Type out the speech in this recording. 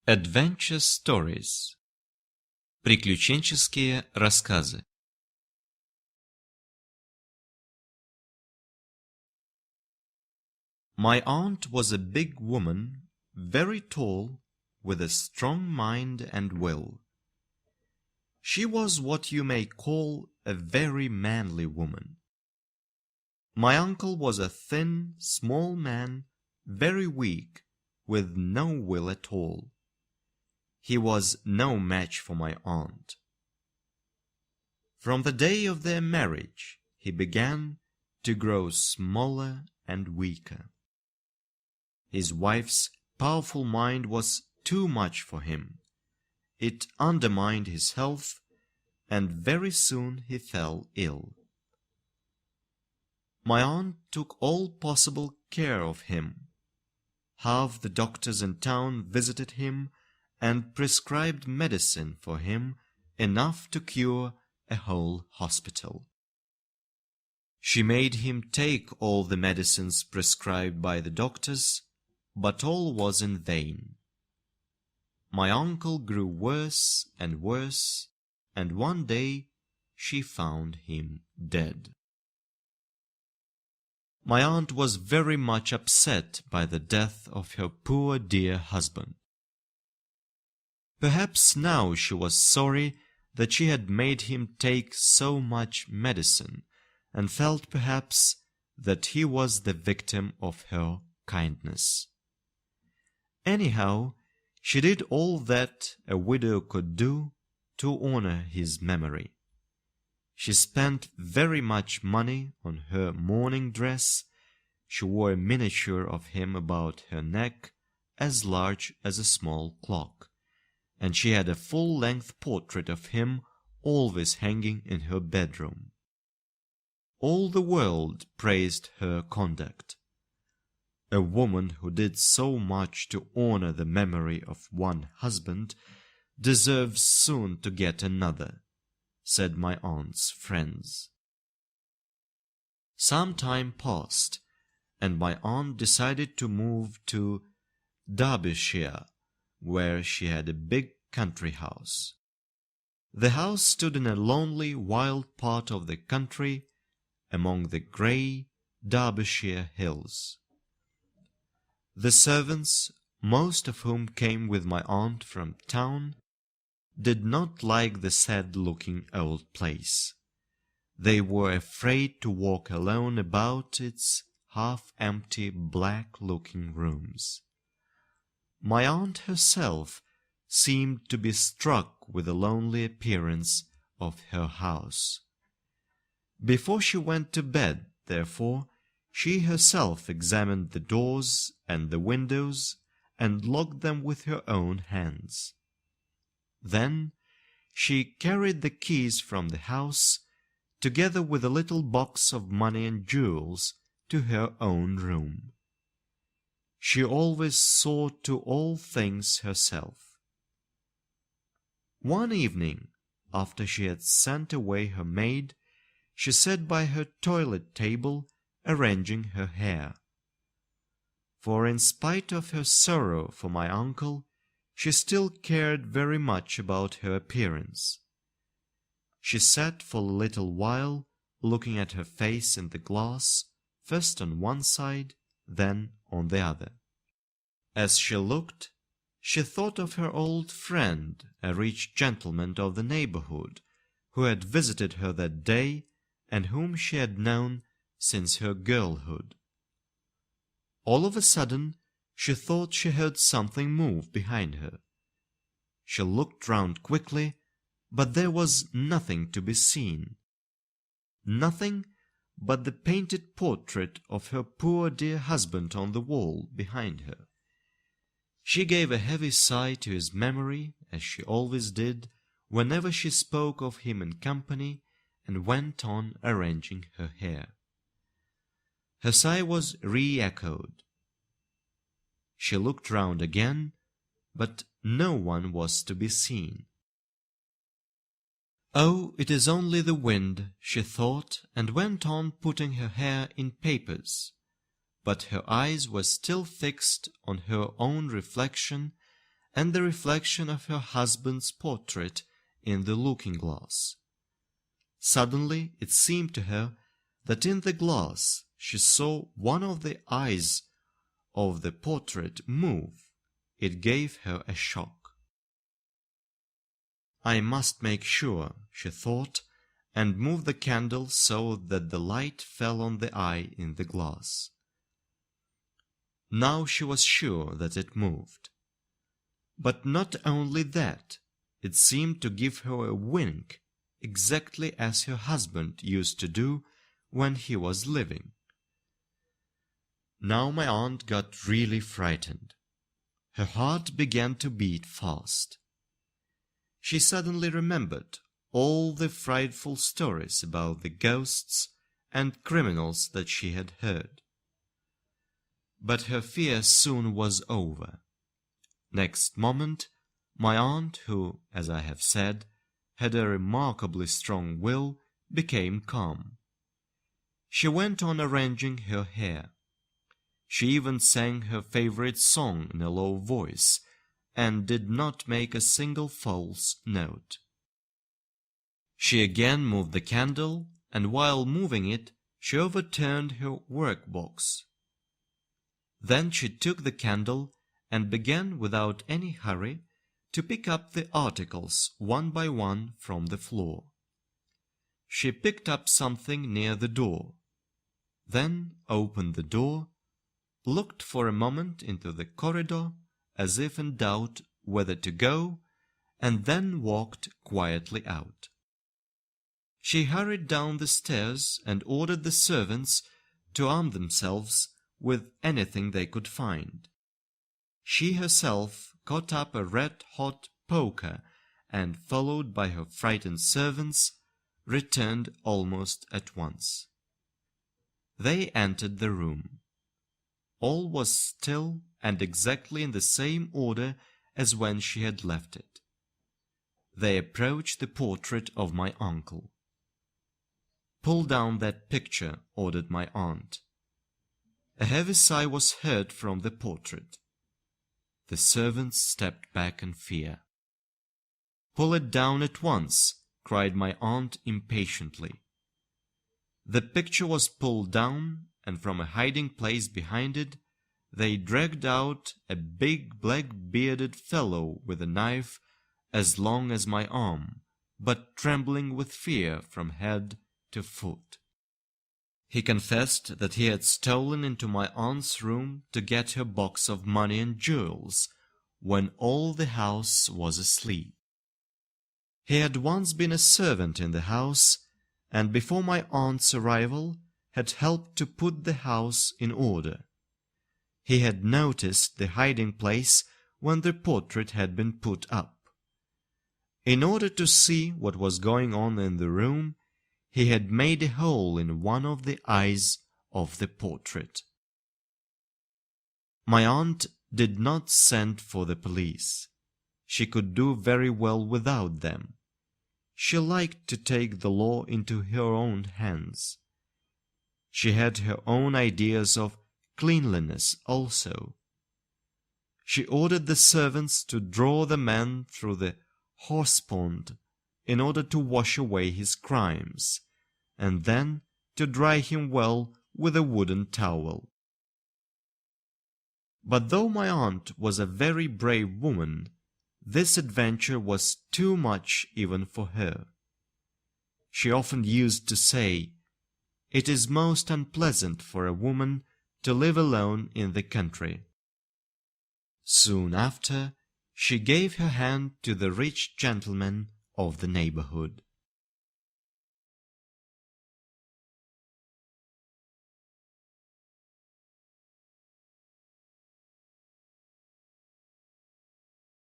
Adventure Stories. Приключенческие рассказы. My aunt was a big woman, very tall, with a strong mind and will. She was what you may call a very manly woman. My uncle was a thin, small man, very weak, with no will at all. He was no match for my aunt. From the day of their marriage, he began to grow smaller and weaker. His wife's powerful mind was too much for him. It undermined his health, and very soon he fell ill. My aunt took all possible care of him. Half the doctors in town visited him and prescribed medicine for him, enough to cure a whole hospital. She made him take all the medicines prescribed by the doctors, but all was in vain. My uncle grew worse and worse, and one day she found him dead. My aunt was very much upset by the death of her poor dear husband. Perhaps now she was sorry that she had made him take so much medicine, and felt perhaps that he was the victim of her kindness. Anyhow, she did all that a widow could do to honor his memory. She spent very much money on her mourning dress. She wore a miniature of him about her neck, as large as a small clock, and she had a full-length portrait of him always hanging in her bedroom. All the world praised her conduct. A woman who did so much to honor the memory of one husband deserves soon to get another, said my aunt's friends. Some time passed, and my aunt decided to move to Derbyshire, where she had a big country house. The house stood in a lonely, wild part of the country, among the grey Derbyshire hills. The servants, most of whom came with my aunt from town, did not like the sad-looking old place. They were afraid to walk alone about its half-empty, black-looking rooms. My aunt herself seemed to be struck with the lonely appearance of her house. Before she went to bed, therefore, she herself examined the doors and the windows and locked them with her own hands. Then she carried the keys from the house, together with a little box of money and jewels, to her own room. She always saw to all things herself. One evening, after she had sent away her maid, she sat by her toilet table arranging her hair. For in spite of her sorrow for my uncle, she still cared very much about her appearance. She sat for a little while, looking at her face in the glass, first on one side, then on the other. As she looked, she thought of her old friend, a rich gentleman of the neighborhood, who had visited her that day, and whom she had known since her girlhood. All of a sudden, she thought she heard something move behind her. She looked round quickly, but there was nothing to be seen. Nothing but the painted portrait of her poor dear husband on the wall behind her. She gave a heavy sigh to his memory, as she always did whenever she spoke of him in company, and went on arranging her hair. Her sigh was re-echoed. She looked round again, but no one was to be seen. "Oh, it is only the wind," she thought, and went on putting her hair in papers. But her eyes were still fixed on her own reflection, and the reflection of her husband's portrait in the looking-glass. Suddenly it seemed to her that in the glass she saw one of the eyes of the portrait move. It gave her a shock. "I must make sure," she thought, and moved the candle so that the light fell on the eye in the glass. Now she was sure that it moved. But not only that, it seemed to give her a wink, exactly as her husband used to do when he was living. Now my aunt got really frightened. Her heart began to beat fast. She suddenly remembered all the frightful stories about the ghosts and criminals that she had heard. But her fear soon was over. Next moment, my aunt, who, as I have said, had a remarkably strong will, became calm. She went on arranging her hair. She even sang her favorite song in a low voice, and did not make a single false note. She again moved the candle, and while moving it, she overturned her workbox. Then she took the candle and began, without any hurry, to pick up the articles one by one from the floor. She picked up something near the door, then opened the door, looked for a moment into the corridor as if in doubt whether to go, and then walked quietly out. She hurried down the stairs and ordered the servants to arm themselves with anything they could find. She herself caught up a red-hot poker and, followed by her frightened servants, returned almost at once. They entered the room. All was still and exactly in the same order as when she had left it. They approached the portrait of my uncle. "Pull down that picture," ordered my aunt. A heavy sigh was heard from the portrait. The servants stepped back in fear. "Pull it down at once," cried my aunt impatiently. The picture was pulled down, and from a hiding place behind it they dragged out a big black-bearded fellow with a knife as long as my arm, but trembling with fear from head to foot. He confessed that he had stolen into my aunt's room to get her box of money and jewels when all the house was asleep. He had once been a servant in the house, and before my aunt's arrival had helped to put the house in order. He had noticed the hiding place when the portrait had been put up. In order to see what was going on in the room, he had made a hole in one of the eyes of the portrait. My aunt did not send for the police. She could do very well without them. She liked to take the law into her own hands. She had her own ideas of cleanliness also. She ordered the servants to draw the man through the horse-pond in order to wash away his crimes, and then to dry him well with a wooden towel. But though my aunt was a very brave woman, this adventure was too much even for her. She often used to say, "It is most unpleasant for a woman to live alone in the country." Soon after, she gave her hand to the rich gentleman of the neighborhood.